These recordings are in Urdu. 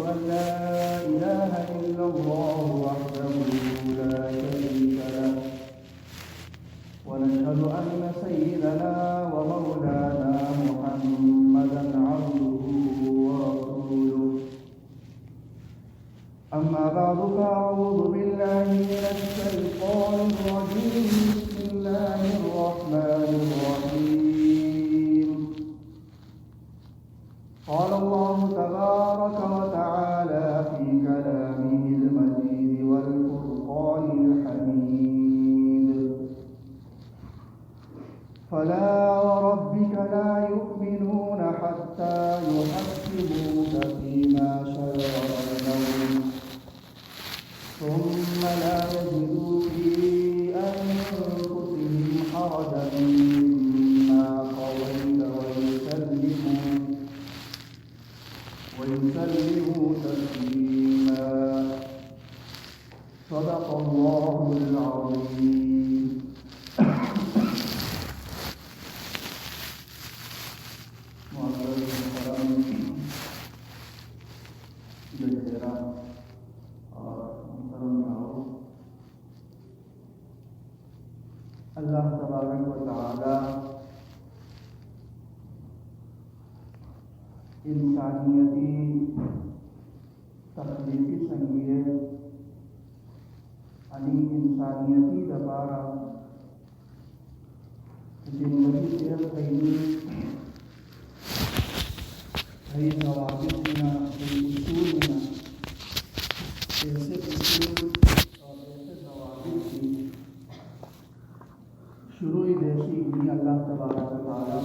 أن لا إله إلا الله وحده لا شريك له ونشهد أن سيدنا ومولانا محمدا عبده ورسوله أما بعد فأعوذ بالله من الشيطان الرجيم بسم الله الرحمن الرحيم قال الله تبارك وتعالى في كلامه المجيد والفرقان الحميد فلا وربك لا يؤمنون حتى يحكموك فيما شجر بينهم ثم لا يجدوا في أنفسهم حرجا مما قضيت ويسلموا تسليما صدق الله العظيم. اللہ تبارک و تعالی انسانیتی تخلیقی سنگیت یعنی انسانیتی دوبارہ زندگی سے خیلی کئی ضوابط ہونا کئی اصول ہونا ایسے اصول اور ایسے ضوابط کی شروع دیسی بھی اللہ تبارک و تعالیٰ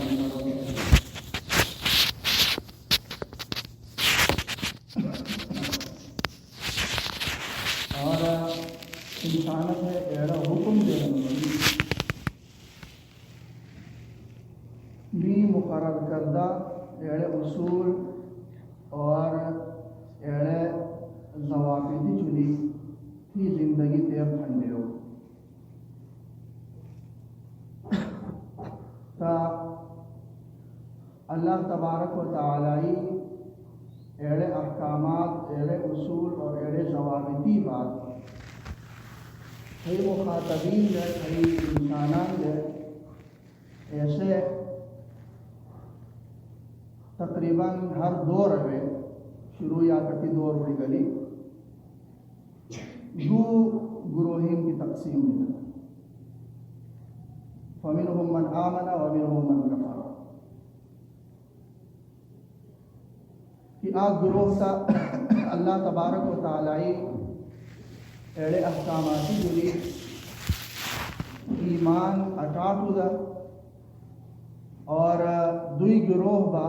اور انسانت ہے ایڑا حکم دینے بھی مقرر کردہ ایڑے اصول اور ایڑے ضوابطی چلی تھی زندگی تیب کھنڈے ہو تا اللہ تبارک و تعالی ایڑے احکامات ایڑے اصول اور ایڑے ضوابطی بات کئی مخاطبین دے کئی انسانان دے ایسے تقریباً ہر دور ہے شروع یا کٹی دور بڑی گلی دو گروہین کی تقسیم ہے فَمِنْهُمْ مَنْ آمَنَ وَمِنْهُمْ مَنْ كَفَرَ کہ آج گروہ تا اللہ تبارک و تعالی ایڑے احکاماتی جلی ایمان اٹاٹو دا اور دوی گروہ با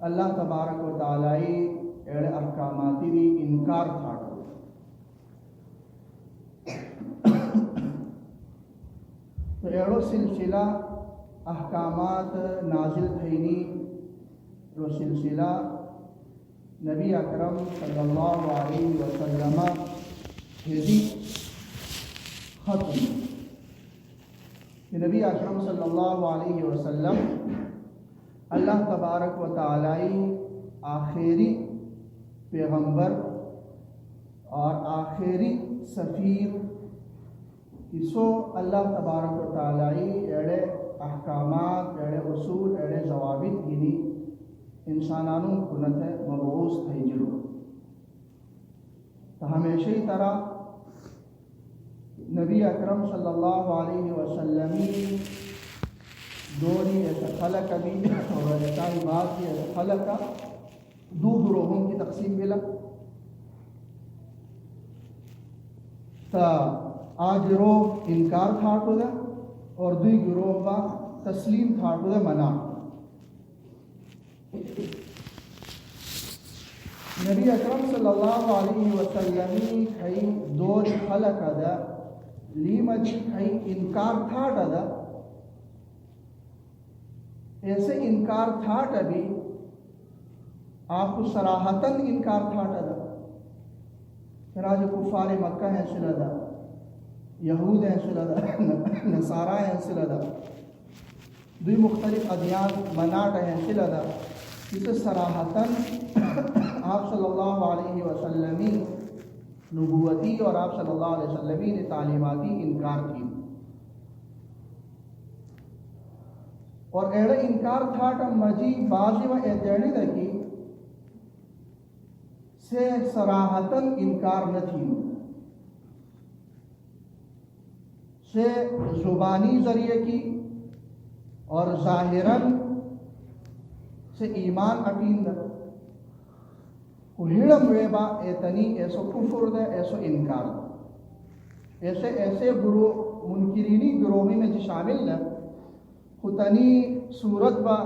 اللہ تبارک و تعالی ایڑے احکاماتی بھی انکار تھاٹو تو ایڑو سلسلہ احکامات نازل تھینی رو سلسلہ نبی اکرم صلی اللہ علیہ وسلم ہدی ختم کہ نبی اکرم صلی اللہ علیہ وسلم اللہ تبارک و تعالی آخری پیغمبر اور آخری سفیر کسو اللہ تبارک و تعالی ایڑے احکامات ایڑے اصول ایڑے ضوابط گینی انسانانوں کنت مبعوث تھئی جلو تو ہمیشہ ہی طرح نبی اکرم صلی اللہ علیہ وسلم دوری ایسا خلق بھی اور ایسائی بات کی ایسا خلق دو گروہوں کی تقسیم ملا تا آج گروہ انکار تھاٹو دا اور دوی گروہ با تسلیم تھاٹو دا منع نبی اکرم صلی اللہ علیہ وسلم کئی دور خلق دا لیمہ جی کئی انکار تھاٹا دا ایسے انکار تھاٹا بھی آپ کو صراحتاً انکار تھاٹا دا چنانچہ کفار مکہ ہیں صلح دا یہود ہیں صلح دا نصارہ ہیں صلح دا دوی مختلف ادیان مناٹ ہیں صلح دا جسے صراحتاً آپ صلی اللہ علیہ وسلم نبوتی اور آپ صلی اللہ علیہ وسلم نے تعلیماتی انکار تھی اور ایڑے انکار تھا کہ مجی بازی و ایتیڑی دکی سے صراحتاً انکار نہ تھی سے زبانی ذریعے کی اور ظاہراً سے ایمان اٹین دا ہڑم ویبا ایتنی ایسو کفر دا ایسو انکار دا ایسے گروہ منکرینی گروہی میں جو شامل دا خطنی صورت با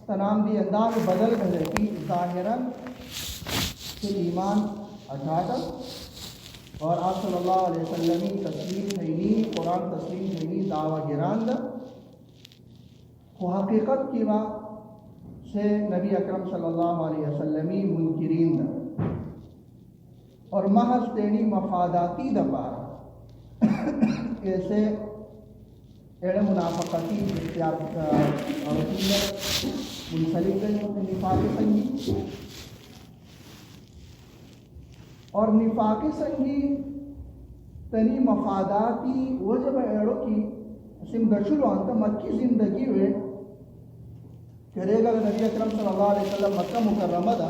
تنام دی انداز بدل گئے کی ظاہراً سے ایمان اٹھاتا اور آپ صلی اللہ علیہ وسلم تسلیم تھینی قرآن تسلیم تھینی دعویٰ گران دا وہ حقیقت کی بات سے نبی اکرم صلی اللہ علیہ وسلم منکرین دا اور محض تیڑی مفاداتی دا پارا ایسے ایڑے منافقتی اختیار اور منسلک نفاق سنگی اور نفاق سنگی تنی مفاداتی وہ جب ایڑوں کی سمدرشلو انتا مکی زندگی ہوئے کرے گا نبی اکرم صلی اللہ علیہ وسلم مکہ مکرمہ دا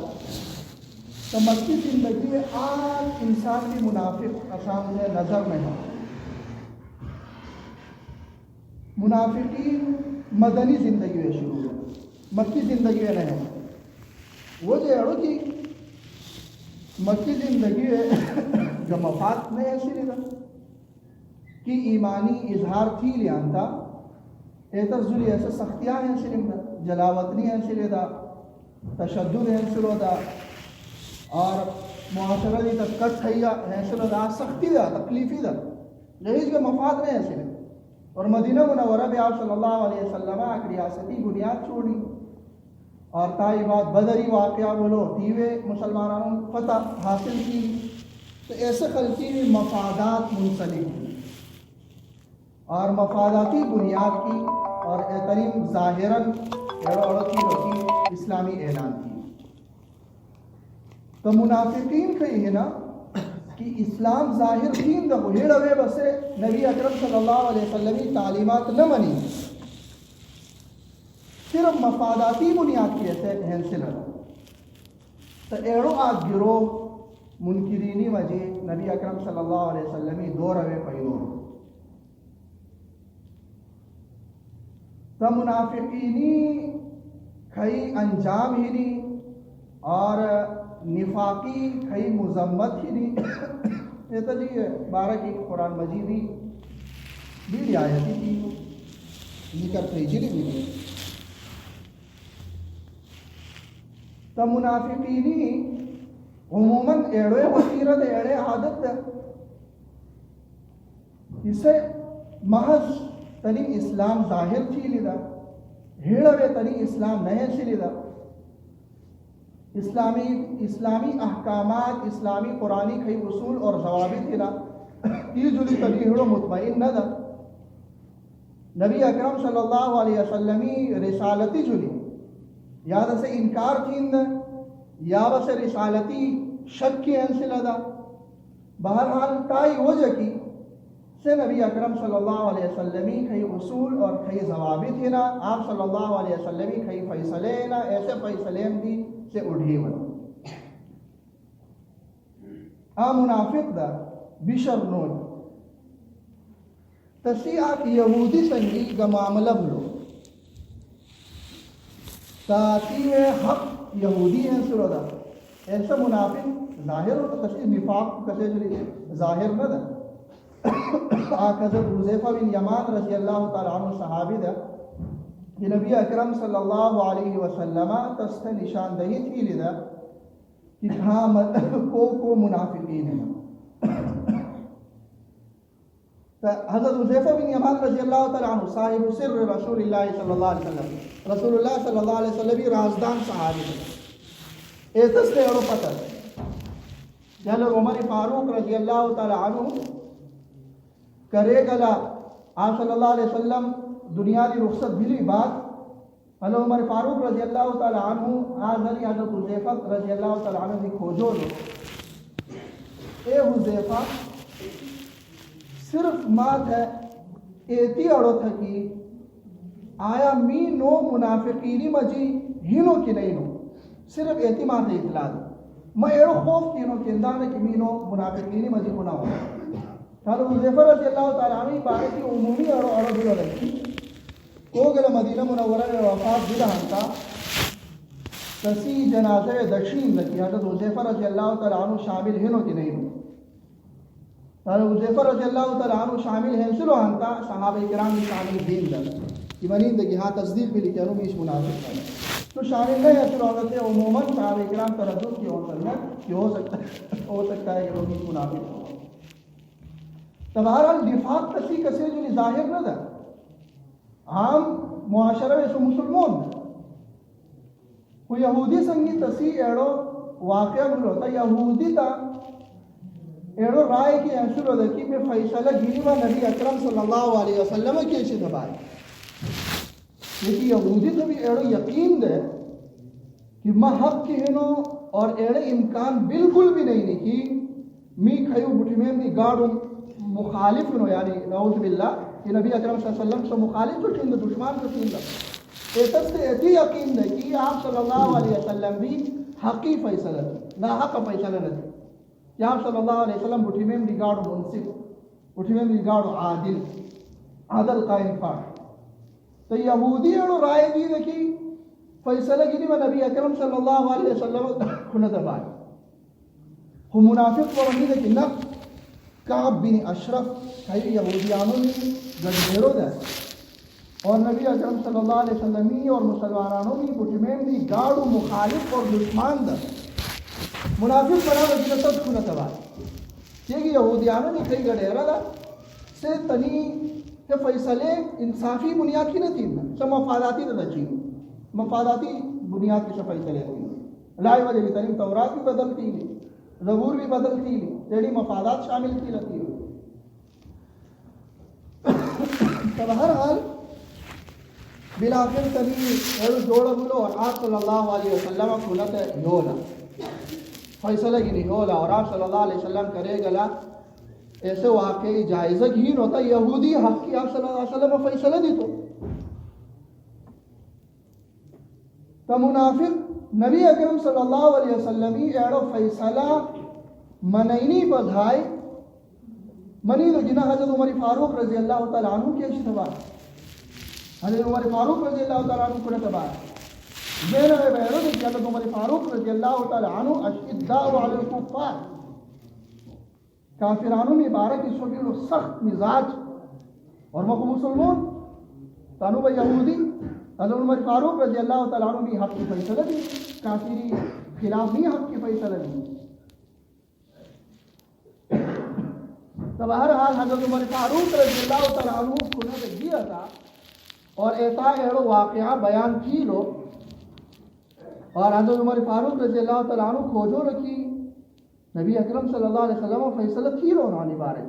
تو مکی زندگی میں آج انسان کی منافق سامنے نظر میں ہے منافقین مدنی زندگی میں شروع ہے مکی زندگی میں نہیں وہ جو اڑو کی مکی زندگی ہے جو مفاد نہیں ایسی نہیں کہ ایمانی اظہار تھی لیانتا ایتر ذلی ایسے سختیاں ہیں سلم دا جلاوطنی ہیں سلے دا تشدد ہیں سلو دا اور معاشرہ دی تکت تھیا ہیں سلو دا سختی دا تکلیفی دا یہی جو مفاد نہیں ہیں سلے اور مدینہ منورہ بھی آپ صلی اللہ علیہ وسلم ایک ریاستی بنیاد چھوڑی اور تائی بات بدری واقعہ بولو تیوے مسلمانوں فتح حاصل کی تو ایسے خلقی بھی مفادات منسلک کی اور مفاداتی بنیاد کی اور احتریم ظاہراً کی ہوتی اسلامی اعلان کی تو منافقین کہی ہے نا کہ اسلام ظاہر دین دا ہوئے روے بسے نبی اکرم صلی اللہ علیہ وسلم تعلیمات نہ منی صرف مفاداتی بنیاد کی ایسے حیثیت تو ایڑو آج گروہ منکرینی وجہ نبی اکرم صلی اللہ علیہ وسلم دو روے پیدو تو منافقینی کئی انجام ہی نہیں اور نفاقی کئی مذمت ہی نہیں یہ تو جی 12 کی قرآن مجیدی بھی آیتی تھی نکر فیجری بھی نہیں تو منافقینی عموماً ایڑوے وسیرت ایڑے عادت اسے محض تنی اسلام ظاہر تھی لیدہ ہیڑوے تنی اسلام نہیں سی لیدہ اسلامی احکامات اسلامی قرآنی کئی اصول اور ضوابط تھی نا یہ جلی تنی ہیڑو مطمئن نہ دا نبی اکرم صلی اللہ علیہ وسلم رسالتی جلی یا دا سے انکار تھین دا یا بس رسالتی شک کی انسلہ دا بہرحال تائی وجہ کی سے نبی اکرم صلی اللہ علیہ وسلم کئی اصول اور کئی ضوابط ہیں نا آپ صلی اللہ علیہ وسلم کئی فیصلے ہیں نا ایسے فیصلے دی سے اڑھی بنا منافق دا بشر نون تسیح کی یہودی سنگی کا معاملہ بلو تاکہ حق یہودی ہیں سرو دا ایسا منافق ظاہر ہو تو تسیح نفاق کسے جلی ظاہر نہ دا حضرت حذیفہ بن یمان رضی اللہ تعالیٰ عنہ صحابی دا کہ نبی اکرم صلی اللہ علیہ وسلم تست نشاندہی تھی لیدہ کہ ہاں کو منافقین ہیں حضرت حذیفہ بن یمان رضی اللہ تعالیٰ عنہ صاحب سر رسول اللہ صلی اللہ علیہ وسلم رسول اللہ صلی اللہ علیہ وسلم رازدان صحابی ہے ایتس نے اور پتہ جہاں عمر فاروق رضی اللہ تعالیٰ عنہ کرے گلا آپ صلی اللہ علیہ وسلم دنیا کی رخصت بھلی بات حضرت عمر فاروق رضی اللہ تعالی عنہ آزلی حضرت حذیفہ رضی اللہ تعالی عنہ دی کھوجو لو اے حذیفہ صرف مات ہے ایتی اڑو تھا کہ آیا می نو منافقینی مجی ہینو کی نہیں نو صرف ایتی مات ہے اطلاع میں ایڑو خوف کی نو کندان ہے کہ می نو منافقینی مجی ہونا ہو حضرت حذیفہ رضی اللہ تعالی عنہ بارے کی عمومی اڑو بھی ہو رہی کو گل مدینہ منورہ میں وفات دی رہا کسی جنازہ دشین لکی حضرت حذیفہ رضی اللہ تعالی عنہ شامل ہنو کی نہیں ہو حضرت حذیفہ رضی اللہ تعالی عنہ شامل ہیں سلو ہنتا صحابہ کرام میں شامل دین لگا کہ منین دے کہ ہاں تصدیق بھی لکھے انہوں میں اس منافق ہے تو شامل نہیں ہے سلو ہنتے عموماً صحابہ کرام تردد کی ہو سکتا ہے کہ وہ اس منافق ہو تبہرحال نفاق کسی کسی جو ظاہر نہ دا عام معاشرہ میں سو مسلمان کو یہودی سنگی تسی ایڑو واقعہ بلو تا یہودی تا ایڑو رائے کی انسلو دکی میں فیصلہ گیری و نبی اکرم صلی اللہ علیہ وسلم کی اچھی دبائے لیکن یہودی تو بھی ایڑو یقین دے کہ ما حق کی ہنو اور ایڑے امکان بالکل بھی نہیں کی می کھیو بٹھی میں بھی گاڑوں مخالف ہنو یعنی نعوذ باللہ کہ نبی اکرم صلی اللہ علیہ وسلم سے مخالف تو چند دشمن تو چند ایتت سے ایتی یقین ہے کہ آپ صلی اللہ علیہ وسلم بھی حقی فیصلہ نہ حق فیصلہ نہ تھی کہ آپ صلی اللہ علیہ وسلم بٹھی میں بگاڑ منصف بٹھی میں بگاڑ عادل قائم پاک تو یہودی اور رائے دی دیکھی فیصلہ کی و نبی اکرم صلی اللہ علیہ وسلم کھنا دبائے ہم منافق و وحید کی نفس کعب بن اشرف کئی یہودیانوں نے گڑھیرو دے اور نبی اکرم صلی اللہ علیہ وسلم اور مسلمانوں کی بٹمین دی گاڑو مخالف اور دشمن دا منافق بنا وجہ سب کھنا تبا کہ یہودیانوں نے کئی گڑھیرا دا سے تنی کہ فیصلے انصافی بنیاد کی نہ تین سب مفاداتی دا چین مفاداتی بنیاد کی سب فیصلے تین لائے وجہ بھی تنیم تورات بھی بدلتی لی زبور بھی بدلتی لی جیڑی مفادات شامل کی رہتی ہے تو بہرحال بلاخر کبھی ایڑو جوڑا بلو اور آپ صلی اللہ علیہ وسلم کھلت یولا فیصلہ کی نہیں ہولا اور آپ صلی اللہ علیہ وسلم کرے گلا ایسے واقعی جائزہ گھین ہوتا یہودی حق کی آپ صلی اللہ علیہ وسلم فیصلہ دی تو منافق نبی اکرم صلی اللہ علیہ وسلم ایڑو فیصلہ منینی بدھائی منی تو جنہ حضرت عمر فاروق رضی اللہ تعالیٰ عنہ کی اچھی تباہ حضرت عمر فاروق رضی اللہ تعالیٰ عنہ کو تباہ زیرہ بیرو کہ حضرت عمر فاروق رضی اللہ تعالیٰ عنہ اشداء علی الکفار کافرانوں میں بارہ کی سوگی سخت مزاج اور مکو مسلمون تانو با یہودی حضرت عمر فاروق رضی اللہ تعالیٰ عنہ بھی حق کی فیصلہ دی کافری خلاف بھی حق کی فیصلہ دی تو بہرحال حضرت عمر فاروق رضی اللہ تعالیٰ عنہ کو نے دیا تھا اور ایسا ایڑو واقعہ بیان کی لو اور حضرت عمر فاروق رضی اللہ تعالیٰ عنہ کھوجو رکھی نبی اکرم صلی اللہ علیہ وسلم فیصلہ کی لو نانی بارے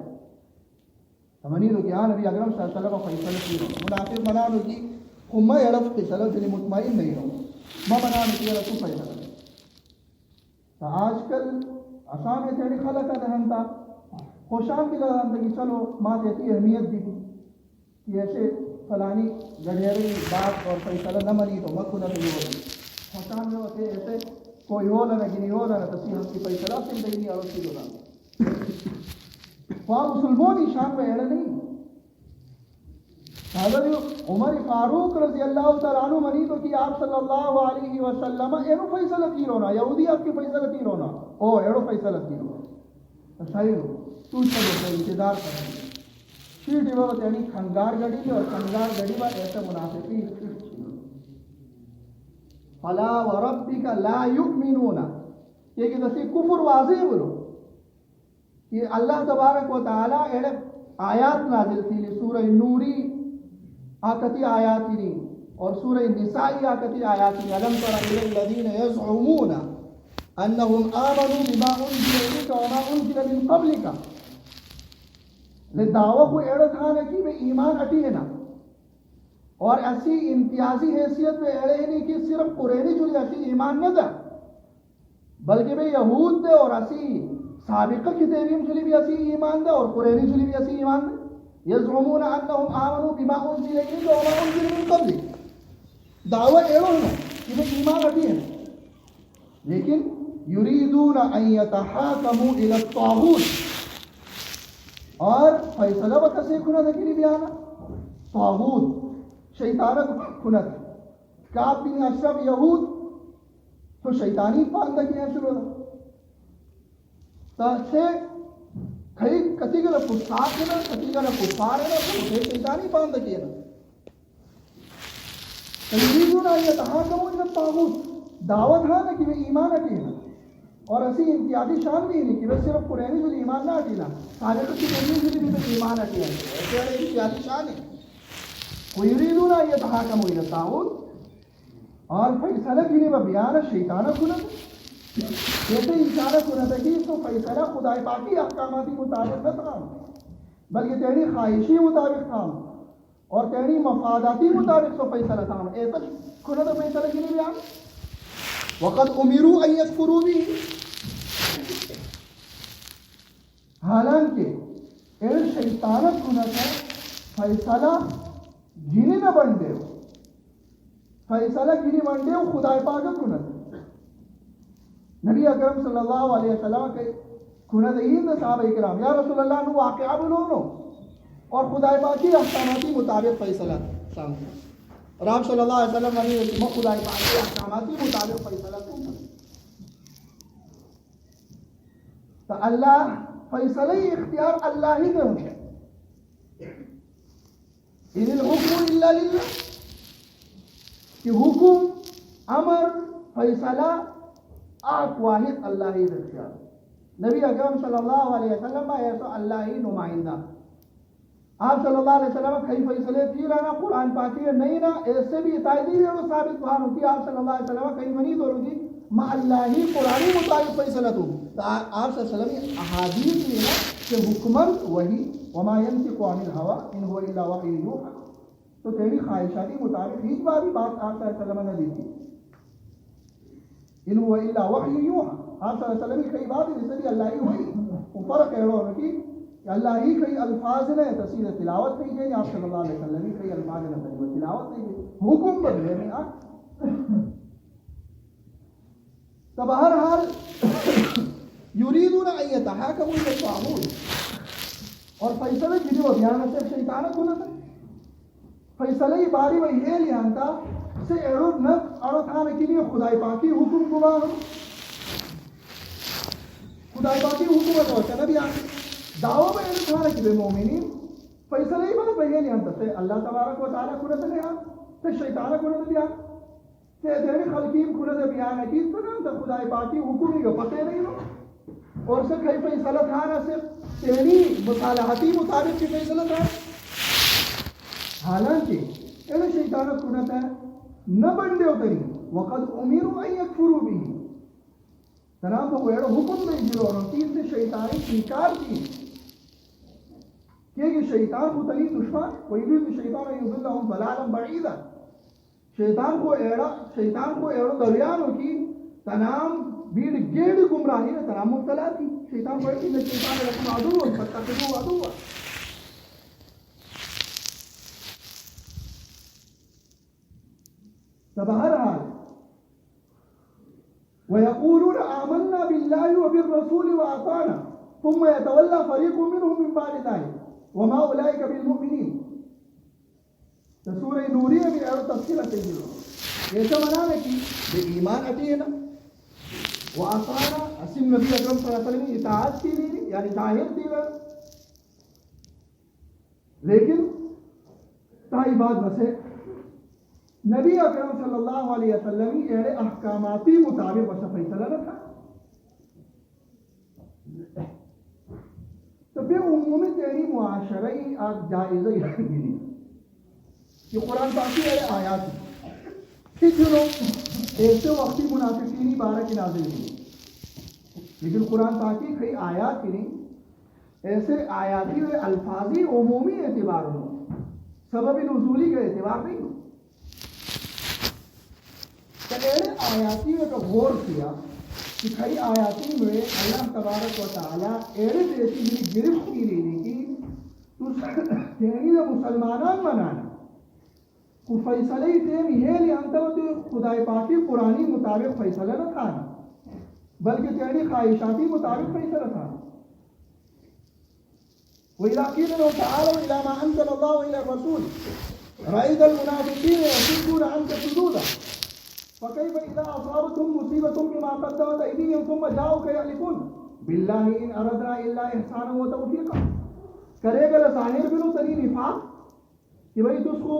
سمجھی لو کہ ہاں نبی اکرم صلی اللہ علیہ وسلم فیصلہ کی لو منافق بنا لو کہ میں ایڑو فیصلہ کے لیے مطمئن نہیں ہوں میں بنا لو کہ ایڑو فیصلہ تو آج کل آسان ہے تیڑی خلق کا دہن تھا خوشام کی لگا تھا کہ چلو ماں دیتی اہمیت دی تھی کہ ایسے فلانی گڑھیری بات اور فیصلہ نہ منی تو مت خدا نہیں ہوگی خوشام جو ہوتے ایسے کوئی ہو نہ گنی ہو نہ تسی ہم کی فیصلہ سن دینی اور اس کی دوران وہاں مسلمون ہی شام پہ ایڑا نہیں حضرت عمر فاروق رضی اللہ تعالیٰ عنہ منی تو کہ آپ صلی اللہ علیہ وسلم ایڑو فیصلہ تیر ہونا یہودی آپ کی فیصلہ تیر ہونا او ایڑو فیصلہ تیر ہونا صحیح ہو تو چلو انتظار کریں شیٹی بابت یعنی کھنگار گڑی میں اور کھنگار گڑی میں ایسے منافقی فلا وربک لا یؤمنون یہ کہ دسی کفر واضح بلو کہ اللہ تبارک و تعالی ایڑے آیات نازل تھی سورہ نوری آکتی آیاتی نہیں اور سورہ نسائی آکتی آیاتی علم تر الی الذین یزعمون انہم آمنوا بما انزل الیک وما انزل من قبلک لے دعوی کو ایڑو تھا کہ میں ایمان اٹی ہے نا اور ایسی امتیازی حیثیت پہ ایڑے نہیں کہ صرف قرینی جلی اسی ایمان نہ دا بلکہ بے یہود دے اور اسی سابقہ کتابیم جلی بھی اسی ایمان دا اور قرینی جلی بھی اسی ایمان دا یزعمون انہم آمنوا بما انزل الیک وما انزل من قبلک دعویٰ ایڑو ہے کہ وہ ایمان رکھی ہے لیکن یریدون ان یتحاکموا الی الطاغوت اور فیصلہ بکسی کھنا دکیلی بیانا طاغوت شیطانت کھنا دا کعب بن اشرف یہود تو شیطانی پاندگی ہیں شروع دا سے کئی کتی گلہ کفار ہے نا کتی گلہ کفار ہے نا تو شیطانی پاندگی ہے نا تجریدون ان یتحاکموا الی الطاغوت دعوت ہے نا کہ وہ ایمان اٹھی ہے اور اسی امتیازی شان بھی نہیں کہ وہ صرف قرآنی جو ایمان نہ اٹھینا سابقہ کی تنظیم جو بھی ایمان اٹھی ہے ایسے امتیازی شان ہے ویریدون ان یتحاکموا الی الطاغوت اور فیصلہ کی نہیں وہ بیان شیطانہ کنت جیسے انسانہ کنت ہے تو فیصلہ خدای پاکی احکاماتی مطابق نہ تھا بلکہ تیری خواہشی مطابق تھا اور تیری مفاداتی مطابق تو فیصلہ تھا ایسا کنت فیصلہ کی نہیں بیان وقد امروا ان یکفروا به حالانکہ ایل شیطانت کنت ہے فیصلہ جینے نہ بن دے فیصلہ گیری بن دے خدای پاکت کنت نبی اکرم صلی اللہ علیہ وسلم کے کنت این صحابہ کرام یا رسول اللہ نو واقعہ بلونو اور خدای پاکی احکاماتی مطابق فیصلہ سامنے اور آپ صلی اللہ علیہ وسلم نے خدای پاکی احکاماتی مطابق فیصلہ سامنے تو اللہ فیصلہ اختیار اللہ ہی دے ہوتے ان الحکم الا للہ کہ حکم امر فیصلہ آق واحد اللہ ہی اختیار نبی اکرم صلی اللہ علیہ وسلم ایسا اللہ ہی نمائندہ آپ صلی اللہ علیہ وسلم کئی فیصلے کی رہنا قرآن پاکی ہے نہیں نا ایسے بھی اتائدی ہے وہ ثابت بہان ہوتی آپ صلی اللہ علیہ وسلم کئی منی دور ہوتی ما اللہ ہی قرآنی مطابق فیصلہ تو آپ صلی اللہ علیہ وسلم احادیث میں ہے کہ حکمت وہی وما ينطق عن الهوى ان هو الا وحی یوحى تو تیری خواہشاتی مطابق ایک بار بھی بات آپ صلی اللہ علیہ وسلم نے دی تھی ان هو الا وحی یوحى آپ صلی اللہ علیہ وسلم کی کئی بات جیسے بھی اللہ ہی ہوئی اوپر کہہ رہا ہوں کہ اللہ ہی کئی الفاظ نے تصویر تلاوت نہیں کی آپ صلی اللہ علیہ وسلم کی کئی الفاظ نے تصویر تلاوت نہیں کی حکم بدلے میں تو بہرحال یریدون ان یتحاکموا الی الطاغوت اور فیصلہ کی جو بیان سے شیطانہ کنت فیصلہ ہی باری وہی ہے لیانتا سے ایڑو نت اڑو تھانے کے لیے خدای پاکی حکم گواہ خدای پاکی حکم ہے تو نبی آن دعوہ میں ایڑو تھانے کے لیے مومنین فیصلہ ہی بات وہی ہے لیانتا سے اللہ تبارک و تعالیٰ کنت لیان سے شیطانہ کنت لیان سے دیری خلقیم کنت بیان اکید پنان تا خدای پاکی حکم ہی گا پتے نہیں لو اور سے کئی فیصلہ تھا نہ صرف تیری مصالحتی مطابق کی فیصلہ تھا حالانکہ ایسے شیطانت کنت ہے نہ بندے اتری وقد امروا ان یکفروا به تنام کو ایڑو حکم میں جلو اور تین سے شیطانی انکار کی کہ شیطان کو تلی دشمن کوئی بھی شیطان یضلهم ضلالا بعیدا شیطان کو ایڑو دریانو کی تنام بیڑ گیڑ گمراہی نے تنام مبتلا تھی شیطان بڑی تھی شیطان رکھنا عدو ہے فتقدو عدو ہے بہرحال وَيَقُولُونَ آمَنَّا بِاللَّهِ وَبِالرَّسُولِ وَأَطَعْنَا ثُمَّ يَتَوَلَّى فَرِيقٌ مِّنْهُم مِّن بَعْدِ ذَلِكَ وَمَا أُولَٰئِكَ بِالْمُؤْمِنِينَ تو سورہ نوریہ میں اور تفصیل آتے ہیں ایسا منانا کہ بے ایمان اٹھی ہے نا وَأَطَعْنَا اسم نبی اکرم صلی اللہ علیہ وسلم اطاعت کی نہیں یعنی ظاہر تھی وہ لیکن تائی بات بسے نبی اکرم صلی اللہ علیہ وسلم ایڑے احکاماتی مطابق وسا فیصلہ نہ تھا تو پھر عمومی تیری معاشرہی آج جائزہ ہی گری یہ قرآن پاکی ایڑے آیات ہیں کچھ لوگ ایسے وقتی منافقینی بارہ کی نازل ہوئی لیکن قرآن پاکی کئی آیات کی نہیں ایسے آیاتی و الفاظی عمومی اعتبار ہوں سبب نزولی کا اعتبار نہیں ہو کہ ایڑے آیاتی میں تو غور کیا کہ کئی آیاتی میں اللہ تبارک و تعالیٰ ایڑے دیتی بھی گرفت کی لینے کی تو تیری مسلمانان منانا کو فیصلہ تیم یہ لیانتا ہو تو خدای پاکی قرآنی مطابق فیصلہ نہ تھانا بلکہ تیری خواہشاتی مطابق فیصلہ تھانا وَإِذَا قِيلَ لَهُمْ تَعَالَوْا إِلَى مَا أَنزَلَ اللَّهُ وَإِلَى الرَّسُولِ رَأَيْتَ الْمُنَافِقِينَ يَصُدُّونَ عَنكَ صُدُودًا فَكَيْفَ إِذَا أَصَابَتْهُمْ مُصِيبَةٌ بِمَا قَدَّمَتْ أَيْدِيهِمْ ثُمَّ جَاءُوكَ يَحْلِفُونَ بِاللَّهِ إِنْ أَرَدْنَا إِلَّا إِحْسَانًا وَتَوْفِيقًا کرے گا ظاہر بنو تری نفاق کہ بھئی تو اس کو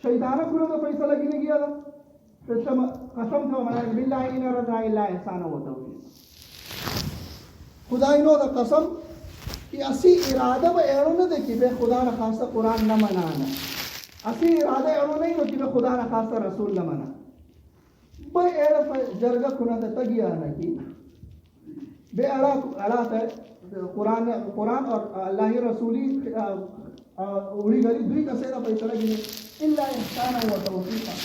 شیطانہ کھلو تو فیصلہ کی نہیں کیا تھا پھر قسم تھا منائے باللہ ان اردنا اللہ احسانہ ہوتا ہوئی خدا انہوں دا قسم کہ اسی ارادہ با ایڑو نہ دیکھی بے خدا نخواستہ قرآن نہ منانا اسی ارادہ ایڑو نہیں ہوتی بے خدا نخواستہ رسول نہ منانا بے ایڑا جرگہ کنا تا تگیا نہ کی بے اڑا تا قرآن اور اللہ رسولی اوڑی گلی دوی کا سیدہ فیصلہ کی اللہ احسانہ و توفیقہ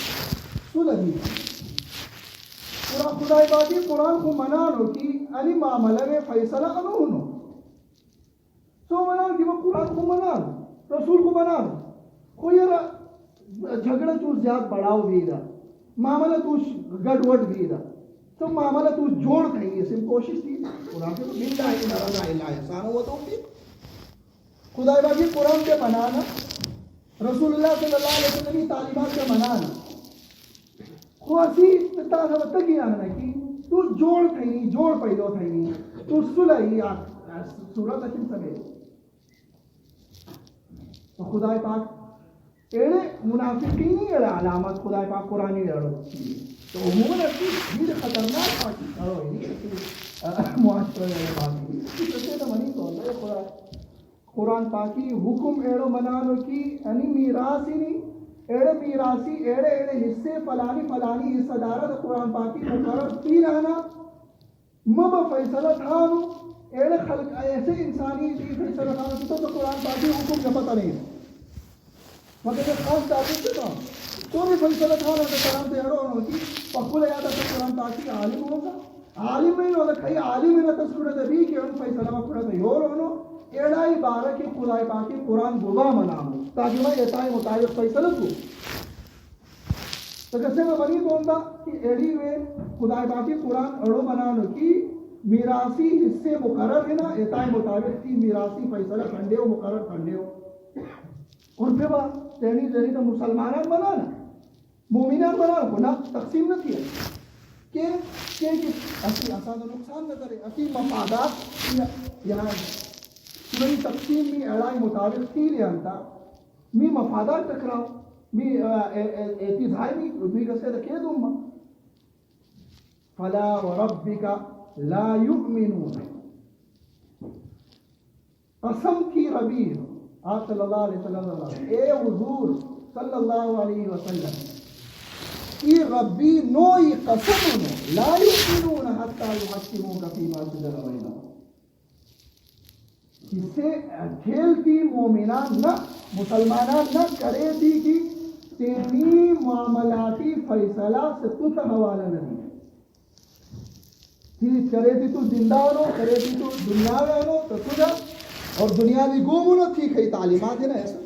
سلگی خدای باقی قرآن کو منانو کی علی معاملہ میں فیصلہ انہونو سو منانو کی وہ قرآن کو منانو رسول کو منانو کوئی جھگڑا تو زیاد بڑھاؤ بھی دا معاملہ تو گڑ وٹ بھی دا تو معاملہ تو جوڑ کہیں گے سم کوشش کی قرآن کے باللہ ان رضا اللہ احسانہ و توفیق خدای باقی قرآن کے منانا رسول اللہ صلی اللہ علیہ وسلم کی تعلیمات کے منانا خواسی تاثر تکی آنا کی تو جوڑ کہیں جوڑ پیدو کہیں تو صلحی صورت اچھن سبے تو خدای پاک ایڑے منافقینی ایڑے علامات خدای پاک قرآنی ایڑو تو عموماً اچھی دیر خطرناک پاکی ایڑو ہی معاشرہ ایڑے پاکی اس سے تو منی تو اللہ خدا قرآن پاکی حکم ایڑو منانو کی یعنی میراثی نہیں ایڑے میراثی ایڑے حصے فلانی حصہ دارہ قرآن پاکی مقرر تین آنا مب فیصلہ تھانو ایڑے خلق ایسے انسانی دی فیصلہ تھانو تو قرآن پاکی حکم کا پتہ نہیں مگر یہ خاص تعبیر سے کام تو بھی فیصلہ تھانو تو قرآن سے ایڑو ہوتی پکول یادا تو قرآن پاکی عالم ہوگا عالم نہیں ہوگا کئی عالم ہے تذکرہ دبی کہ ان فیصلہ مقرر یور ہونو ایڑائی بارہ کی خدای پاکی قرآن گوا منامو تاکہ میں ایتائی مطابق فیصلہ کو تو کسے میں بنی دوندا کہ ایڑی میں خدای پاکی قرآن اڑو منانو کی میراثی حصے مقرر ہے نا ایتائی مطابق کی میراثی فیصلہ کھنڈے ہو مقرر کھنڈے ہو اور پھر بات تینی ذریعہ تو مسلمانان بنانا مومنان بنانا کو نہ تقسیم نہ کیا کہ اسی آسان نقصان نہ کرے اسی مفادات یہاں میری تقسیم میں اڑائی مطابق کی لے انتا می مفادات ٹکراؤ می اعتزائی می کسے رکھے دوں فلا وربک لا یؤمنون قسم کی ربی آپ صلی اللہ علیہ وسلم اے حضور صلی اللہ علیہ وسلم کی ربی نوئی قسم لا یؤمنون حتی یحکموک فیما شجر بینہم جسے کھیلتی مومنان نہ مسلمانان نہ کرے تھی کہ تینی معاملاتی فیصلہ سے تو تا حوالہ نہیں تھی کرے تھی تو زندہ ہونا کرے تھی تو دنیا میں ہونا تو تجھا اور دنیا بھی گوم ہونا تھی کئی تعلیمات ہے نا ایسا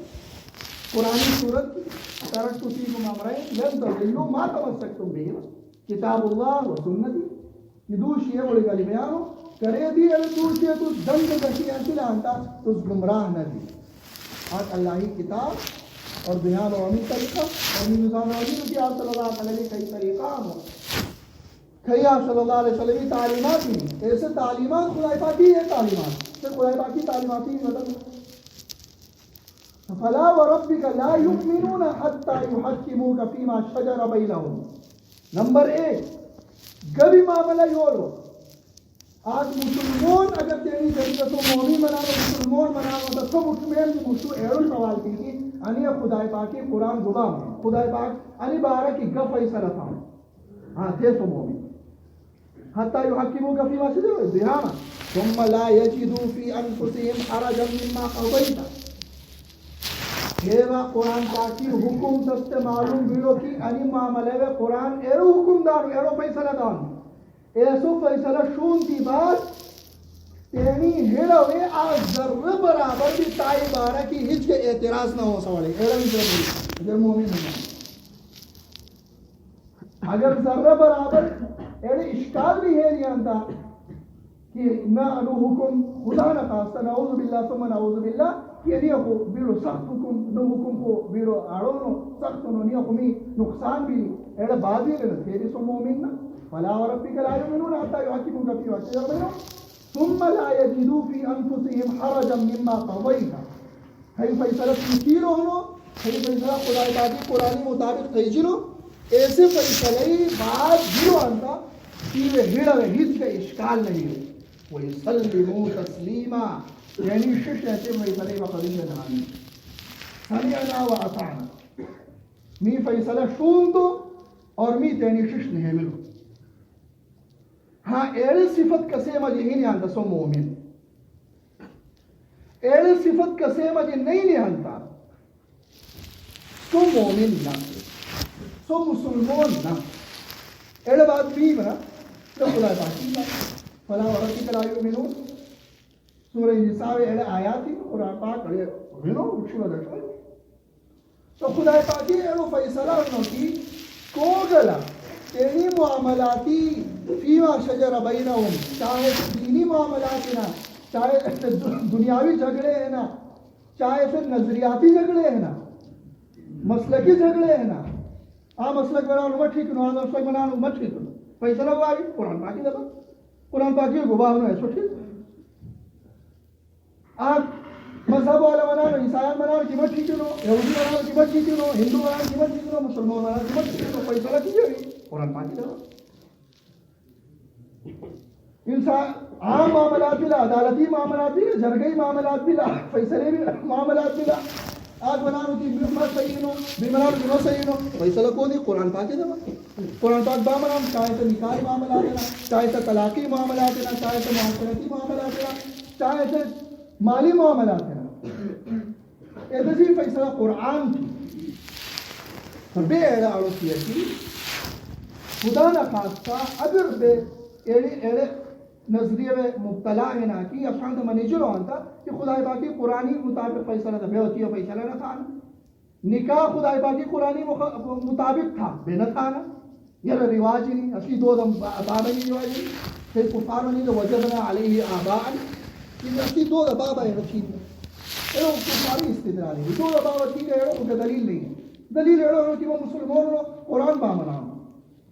قرآنی صورت ترک تو فیکم امرین لن تضلوا ما تمسکتم بھی کتاب اللہ و سنتی یہ دو شیعہ بڑی گلی بیانو کرے دی اگر دوسری تو دنگ گشی ایسی لانتا تو اس گمراہ نہ دی آج اللہ ہی کتاب اور بیان و امین طریقہ اور نظام عظیم کی آپ صلی اللہ علیہ وسلم کئی طریقہ ہو کئی آپ صلی اللہ علیہ وسلم تعلیمات ہی ایسے تعلیمات خدای پاکی ہے تعلیمات پھر خدای پاکی تعلیمات ہی مطلب فلا وربک لا یؤمنون حتی یحکموک فیما شجر بینہم نمبر ایک گبی معاملہ یولو آج مسلمان اگر تیری ذریعہ تو مومن بنانا مسلمان بنانا تو مطمئن مسلم ایرون سوال کی کہ انی خدای پاکی قرآن گوام خدای پاک انی بارہ کی گف ایسا رفا ہاں تھے سو مومن حتی یحکموک فیما شجر بینہم ثم لا یجدوا فی انفسہم حرجا مما قضیت ایوا قرآن پاکی حکم دست معلوم بیلو کی انی معاملے و قرآن ایرو حکم دارو ایرو فیصلہ دارو ایسو فیصلہ شون تی بات تینی ہیڑوے آج ذر برابر بھی تائی بارہ کی ہچ کے اعتراض نہ ہو سوالے ایرو بھی ضروری اگر مومن نہیں اگر ذر برابر ایرے اشکال بھی ہے نہیں آنتا کہ نہ انو حکم خدا نہ خواستہ نعوذ باللہ ثم نعوذ باللہ یہ نہیں کو بیرو سخت حکم نو حکم کو بیرو آڑو نو سخت نو نہیں کو می نقصان بھی ایڑا بعد بھی رہنا تیری سو مومن نا فلا وربک لا یؤمنون حتی یحکموک فیما شجر بینہم ثم لا یجدوا فی انفسہم حرجا مما قضیت ہے فیصلہ تیر ہونو ہے فیصلہ خدا تعالی قرآن مطابق تیجنو ایسے فیصلے بعد بیرو انتا کہ ہیڑا ہیچ کا اشکال نہیں ہے وَيُسَلِّمُوا تَسْلِيمًا یعنی شش ایسے فیصلے وقضی جنانی سمعنا وَأَطَعْنَا می فیصلہ شون تو اور می تینی شش نہیں ملو ہاں ایڑے صفت کسے مجھے ہی نہیں آنتا سو مومن ایڑے صفت کسے مجھے نہیں آنتا سو مومن نہ سو مسلمان نہ ایڑے بات بھی بنا تو خدا باقی فلا وربک لا یؤمنون سورہ نساء ایڑے آیاتی قرآن پاک اڑے وینو شروع دشمن تو خدا پاکی ایڑو فیصلہ انہوں کی کوگلا تینی معاملاتی فیما شجر بینہم چاہے دینی معاملاتی نا چاہے دنیاوی جھگڑے ہیں نا چاہے پھر نظریاتی جھگڑے ہیں نا مسلکی جھگڑے ہیں نا مسلک بناؤ مت ٹھیک نو مسلک بناؤ مت ٹھیک نو فیصلہ ہوا بھی قرآن پاکی دبا قرآن پاکی گواہ نو ایسو ٹھیک آپ مذہب والا بناؤ عیسائیان بناؤ کی مت ٹھیک نو یہودی بناؤ کی مت ٹھیک نو ہندو بناؤ کی مت ٹھیک نو مسلمان بناؤ کی مت ٹھیک نو فیصلہ کیجیے بھی قرآن پاکی دبا انسان عام معاملات بھی لا عدالتی معاملات بھی لا جرگئی معاملات بھی لا فیصلے بھی معاملات بھی لا آج بناؤ کی مت صحیح نو بیماروں کی نو صحیح نو فیصلہ کو نہیں قرآن پاک دبا قرآن پاک با بناؤ چاہے تو نکاحی معاملات ہے نا چاہے تو طلاقی معاملات ہے نا چاہے تو معاشرتی معاملات ہے نا چاہے تو مالی معاملات ہے نا ایسی فیصلہ قرآن کی بے ایڑا اڑو کیا کی خدا نہ خواستہ اگر بے ایڑے نظریے میں مبتلا ہے نا کہ افغان تو منیجر ہوتا کہ خدا پاکی قرآنی مطابق فیصلہ تھا بے ہوتی ہے فیصلہ نہ تھا نکاح خدا پاکی قرآنی مطابق تھا بے نہ تھا نا یہ رواج ہی نہیں اسی دو بابا نہیں رواج نہیں پھر کفار نہیں تو وجبنا علیہ آباء یہ اسی دو بابا ہے رشید میں ایڑو کفاری استدلال ہے دو بابا ٹھیک ہے ایڑو کہ دلیل نہیں ہے دلیل ایڑو کہ وہ مسلمان قرآن با مناؤ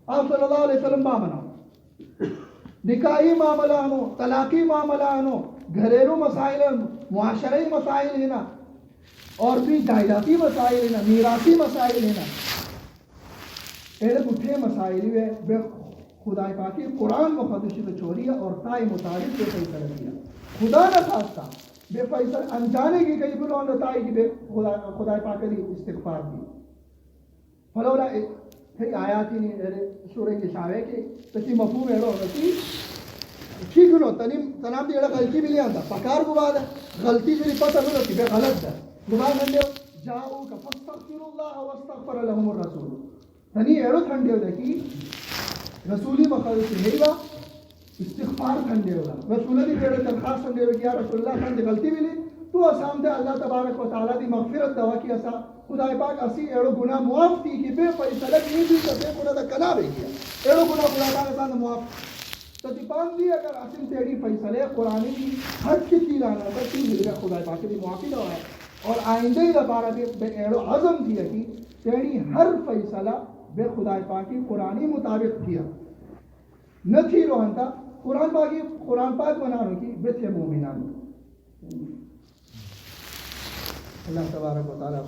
آپ صلی اللہ علیہ وسلم با مناؤ نکاحی معاملہ ہو طلاقی معاملہ ہو گھریلو مسائل معاشرئی مسائل ہے نا اور بھی جائیدادی مسائل ہے نا میراثی مسائل ہے نا ایڑے اٹھے مسائل ہے بے خدا پاکی قرآن مقدس تو چھوڑیا اور تائی مطابق بے فیصلہ کیا خدا نہ خواستہ بے فیصلہ انجانے کی کئی بلوں نے تائی کی بے خدا پاکی استغفار دی فلولا پھر آیاتی نہیں سورہ نساء کے تسی مفہوم ایڑو رسی ٹھیک نو تنام دی ایڑا غلطی بھی لے آندا پکار کو بعد غلطی جو پتہ نہ کہ بے غلط ہے گواہ منڈے جاؤ کا فاستغفر اللہ واستغفر لهم الرسول تنی ایڑو ٹھنڈے ہو کی رسولی مخالف سے نہیں با استغفار ٹھنڈے ہوگا رسول دی ایڑے درخواست ٹھنڈے ہو کہ یا رسول اللہ ٹھنڈے غلطی بھی لی تو اسام دے اللہ تبارک و تعالی دی مغفرت دعا کی اسا خدا پاک اسی ایڑو گناہ معاف تھی کہ بے فیصلہ نہیں بھی کرتے خدا دا کلا بھی کیا ایڑو گناہ خدا پاک اسان معاف تجیبان دی اگر اسن تیڑی فیصلے قرآنی کی ہر کسی لانا پر تین دلگا خدا پاک دی معافی دعا ہے اور آئندہ ہی لپارا بے ایڑو عظم کیا کہ تیڑی ہر فیصلہ بے خدا پاک کی قرآنی مطابق کیا نہ تھی روحانتا قرآن پاک بنا رہی کی بے تھے مومنان اللہ تبارک و تعالیٰ